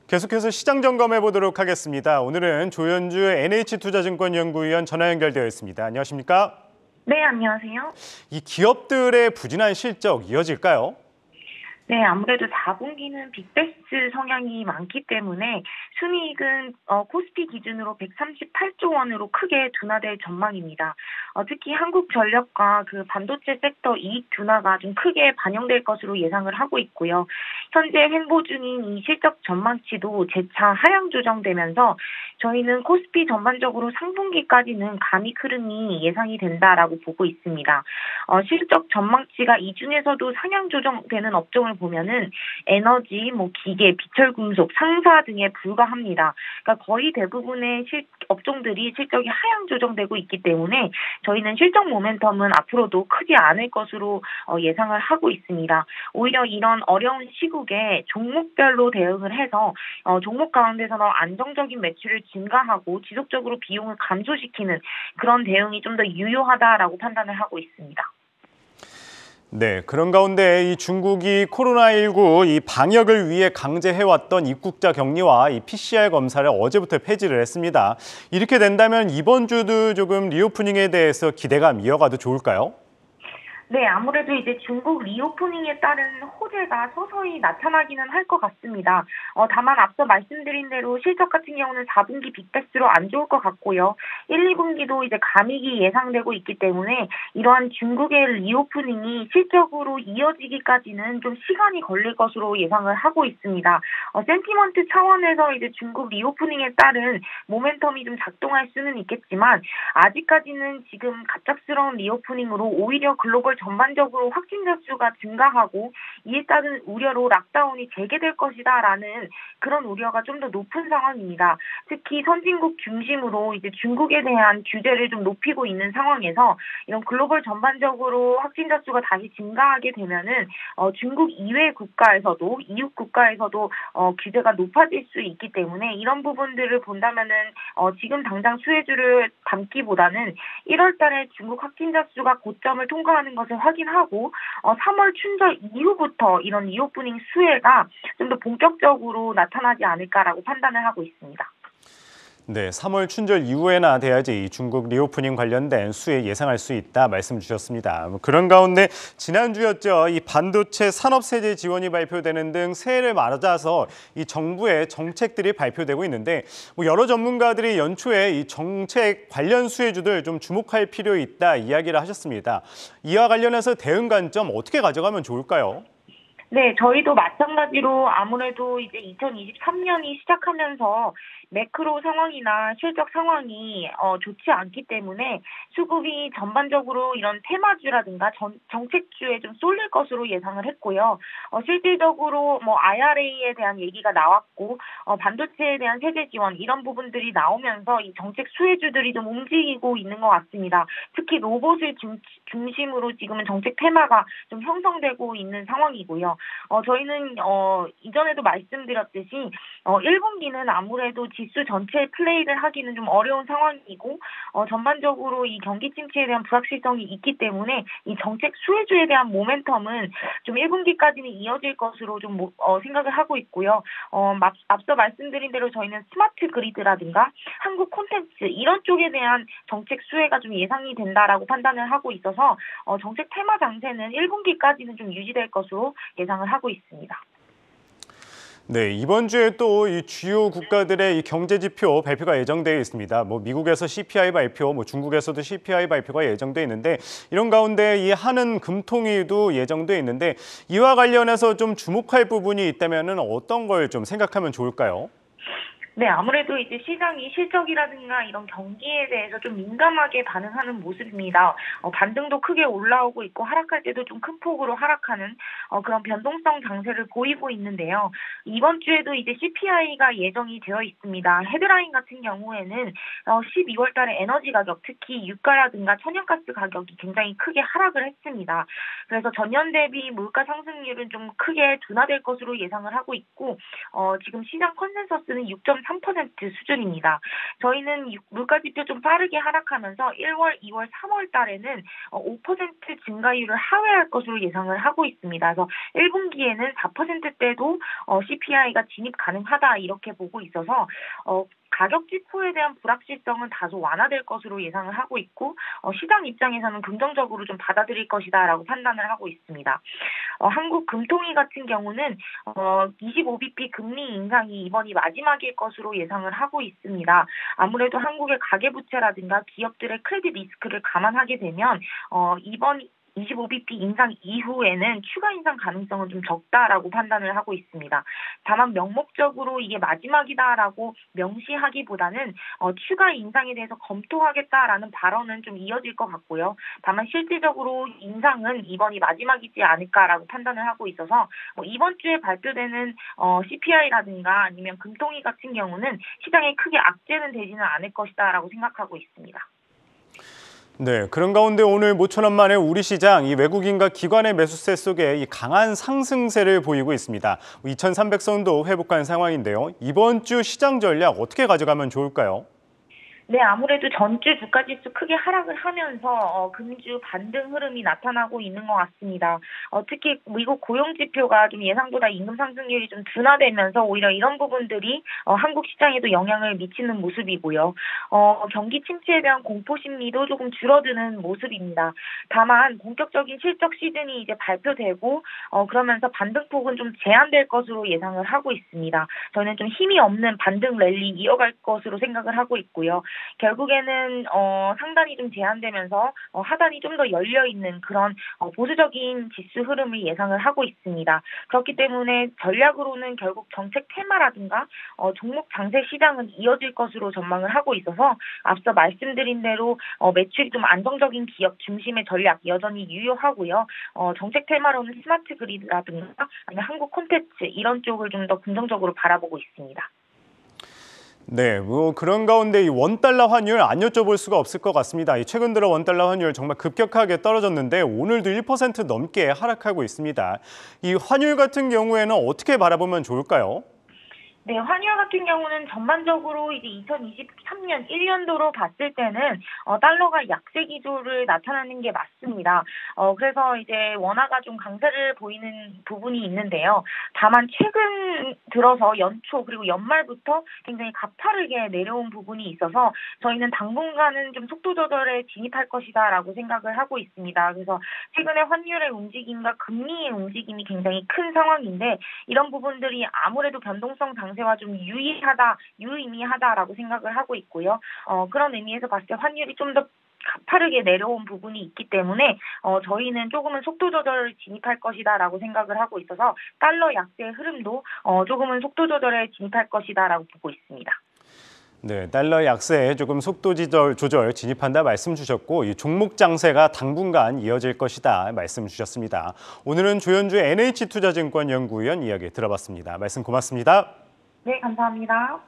계속해서 시장 점검해 보도록 하겠습니다. 오늘은 조현주 NH투자증권 연구위원 전화 연결되어 있습니다. 안녕하십니까? 네, 안녕하세요. 이 기업들의 부진한 실적 이어질까요? 네, 아무래도 4분기는 빅베스트 성향이 많기 때문에 순이익은 코스피 기준으로 138조 원으로 크게 둔화될 전망입니다. 특히 한국전력과 그 반도체 섹터 이익 둔화가 좀 크게 반영될 것으로 예상을 하고 있고요. 현재 횡보 중인 이 실적 전망치도 재차 하향 조정되면서 저희는 코스피 전반적으로 상분기까지는 감익 흐름이 예상이 된다라고 보고 있습니다. 실적 전망치가 이 중에서도 상향 조정되는 업종을 보면은 에너지, 기계, 비철금속, 상사 등에 불과합니다. 그러니까 거의 대부분의 업종들이 실적이 하향 조정되고 있기 때문에 저희는 실적 모멘텀은 앞으로도 크지 않을 것으로 예상을 하고 있습니다. 오히려 이런 어려운 시국에 종목별로 대응을 해서 종목 가운데서는 안정적인 매출을 증가하고 지속적으로 비용을 감소시키는 그런 대응이 좀 더 유효하다라고 판단을 하고 있습니다. 네, 그런 가운데 이 중국이 코로나19 이 방역을 위해 강제해왔던 입국자 격리와 이 PCR 검사를 어제부터 폐지를 했습니다. 이렇게 된다면 이번 주도 조금 리오프닝에 대해서 기대감 이어가도 좋을까요? 네, 아무래도 이제 중국 리오프닝에 따른 호재가 서서히 나타나기는 할 것 같습니다. 다만 앞서 말씀드린 대로 실적 같은 경우는 4분기 빅베스트로 안 좋을 것 같고요. 1, 2분기도 이제 감익이 예상되고 있기 때문에 이러한 중국의 리오프닝이 실적으로 이어지기까지는 좀 시간이 걸릴 것으로 예상을 하고 있습니다. 센티먼트 차원에서 이제 중국 리오프닝에 따른 모멘텀이 좀 작동할 수는 있겠지만 아직까지는 지금 갑작스러운 리오프닝으로 오히려 글로벌 전반적으로 확진자 수가 증가하고 이에 따른 우려로 락다운이 재개될 것이다라는 그런 우려가 좀 더 높은 상황입니다. 특히 선진국 중심으로 이제 중국에 대한 규제를 좀 높이고 있는 상황에서 이런 글로벌 전반적으로 확진자 수가 다시 증가하게 되면은 중국 이외 국가에서도 이웃 국가에서도 규제가 높아질 수 있기 때문에 이런 부분들을 본다면은 지금 당장 수혜주를 담기보다는 1월달에 중국 확진자 수가 고점을 통과하는 것을 확인하고 3월 춘절 이후부터 이런 리오프닝 수혜가 좀 더 본격적으로 나타나지 않을까라고 판단을 하고 있습니다. 네, 3월 춘절 이후에나 돼야지 이 중국 리오프닝 관련된 수혜 예상할 수 있다 말씀 주셨습니다. 그런 가운데 지난주였죠. 이 반도체 산업세제 지원이 발표되는 등 새해를 맞아서 이 정부의 정책들이 발표되고 있는데 여러 전문가들이 연초에 이 정책 관련 수혜주들 좀 주목할 필요 있다 이야기를 하셨습니다. 이와 관련해서 대응 관점 어떻게 가져가면 좋을까요? 네, 저희도 마찬가지로 아무래도 이제 2023년이 시작하면서 매크로 상황이나 실적 상황이 좋지 않기 때문에 수급이 전반적으로 이런 테마주라든가 정책주에 좀 쏠릴 것으로 예상을 했고요. 실질적으로 IRA에 대한 얘기가 나왔고 반도체에 대한 세제 지원 이런 부분들이 나오면서 이 정책 수혜주들이 좀 움직이고 있는 것 같습니다. 특히 로봇을 중심으로 지금은 정책 테마가 좀 형성되고 있는 상황이고요. 저희는 이전에도 말씀드렸듯이 1분기는 아무래도 지수 전체 플레이를 하기는 좀 어려운 상황이고 전반적으로 이 경기 침체에 대한 불확실성이 있기 때문에 이 정책 수혜주에 대한 모멘텀은 좀 1분기까지는 이어질 것으로 좀 생각을 하고 있고요. 앞서 말씀드린 대로 저희는 스마트 그리드라든가 한국 콘텐츠 이런 쪽에 대한 정책 수혜가 좀 예상이 된다라고 판단을 하고 있어서 정책 테마 장세는 1분기까지는 좀 유지될 것으로 예상을 하고 있습니다. 네, 이번 주에 또 이 주요 국가들의 이 경제 지표 발표가 예정되어 있습니다. 미국에서 CPI 발표, 중국에서도 CPI 발표가 예정되어 있는데 이런 가운데 이 한은 금통위도 예정되어 있는데 이와 관련해서 좀 주목할 부분이 있다면은 어떤 걸 좀 생각하면 좋을까요? 네, 아무래도 이제 시장이 실적이라든가 이런 경기에 대해서 좀 민감하게 반응하는 모습입니다. 반등도 크게 올라오고 있고 하락할 때도 좀 큰 폭으로 하락하는 그런 변동성 장세를 보이고 있는데요. 이번 주에도 이제 CPI가 예정이 되어 있습니다. 헤드라인 같은 경우에는 12월 달에 에너지 가격, 특히 유가라든가 천연가스 가격이 굉장히 크게 하락을 했습니다. 그래서 전년 대비 물가 상승률은 좀 크게 둔화될 것으로 예상을 하고 있고 지금 시장 컨센서스는 6.4 3% 수준입니다. 저희는 물가지표 좀 빠르게 하락하면서 1월, 2월, 3월 달에는 5% 증가율을 하회할 것으로 예상을 하고 있습니다. 그래서 1분기에는 4%대도 CPI가 진입 가능하다 이렇게 보고 있어서 가격 지표에 대한 불확실성은 다소 완화될 것으로 예상을 하고 있고 시장 입장에서는 긍정적으로 좀 받아들일 것이다라고 판단을 하고 있습니다. 한국 금통위 같은 경우는 25bp 금리 인상이 이번이 마지막일 것으로 예상을 하고 있습니다. 아무래도 한국의 가계부채라든가 기업들의 크레딧 리스크를 감안하게 되면 이번 25bp 인상 이후에는 추가 인상 가능성은 좀 적다라고 판단을 하고 있습니다. 다만 명목적으로 이게 마지막이다라고 명시하기보다는 추가 인상에 대해서 검토하겠다라는 발언은 좀 이어질 것 같고요. 다만 실질적으로 인상은 이번이 마지막이지 않을까라고 판단을 하고 있어서 이번 주에 발표되는 CPI라든가 아니면 금통위 같은 경우는 시장에 크게 악재는 되지는 않을 것이다라고 생각하고 있습니다. 네, 그런 가운데 오늘 모처럼 만에 우리 시장 이 외국인과 기관의 매수세 속에 이 강한 상승세를 보이고 있습니다. 2,300선도 회복한 상황인데요. 이번 주 시장 전략 어떻게 가져가면 좋을까요? 네, 아무래도 전주 주가지수 크게 하락을 하면서 금주 반등 흐름이 나타나고 있는 것 같습니다. 특히 미국 고용 지표가 좀 예상보다 임금 상승률이 좀 둔화되면서 오히려 이런 부분들이 한국 시장에도 영향을 미치는 모습이고요. 경기 침체에 대한 공포 심리도 조금 줄어드는 모습입니다. 다만 본격적인 실적 시즌이 이제 발표되고 그러면서 반등폭은 좀 제한될 것으로 예상을 하고 있습니다. 저는 좀 힘이 없는 반등 랠리 이어갈 것으로 생각을 하고 있고요. 결국에는 상단이 좀 제한되면서 하단이 좀 더 열려있는 그런 보수적인 지수 흐름을 예상을 하고 있습니다. 그렇기 때문에 전략으로는 결국 정책 테마라든가 종목 장세 시장은 이어질 것으로 전망을 하고 있어서 앞서 말씀드린 대로 매출이 좀 안정적인 기업 중심의 전략 여전히 유효하고요. 정책 테마로는 스마트 그리드라든가 아니면 한국 콘텐츠 이런 쪽을 좀 더 긍정적으로 바라보고 있습니다. 네, 그런 가운데 이 원달러 환율 안 여쭤볼 수가 없을 것 같습니다. 최근 들어 원달러 환율 정말 급격하게 떨어졌는데 오늘도 1% 넘게 하락하고 있습니다. 이 환율 같은 경우에는 어떻게 바라보면 좋을까요? 네, 환율 같은 경우는 전반적으로 이제 2023년 1년도로 봤을 때는 달러가 약세 기조를 나타나는 게 맞습니다. 그래서 이제 원화가 좀 강세를 보이는 부분이 있는데요. 다만 최근 들어서 연초 그리고 연말부터 굉장히 가파르게 내려온 부분이 있어서 저희는 당분간은 좀 속도 조절에 진입할 것이다라고 생각을 하고 있습니다. 그래서 최근에 환율의 움직임과 금리의 움직임이 굉장히 큰 상황인데 이런 부분들이 아무래도 변동성 장세와 좀 유의미하다라고 생각을 하고 있고요. 그런 의미에서 봤을 때 환율이 좀 더 가파르게 내려온 부분이 있기 때문에 저희는 조금은 속도 조절을 진입할 것이다라고 생각을 하고 있어서 달러 약세의 흐름도 조금은 속도 조절에 진입할 것이다라고 보고 있습니다. 네, 달러 약세에 조금 속도 조절 진입한다 말씀 주셨고 이 종목 장세가 당분간 이어질 것이다 말씀 주셨습니다. 오늘은 조현주 NH투자증권 연구위원 이야기 들어봤습니다. 말씀 고맙습니다. 네, 감사합니다.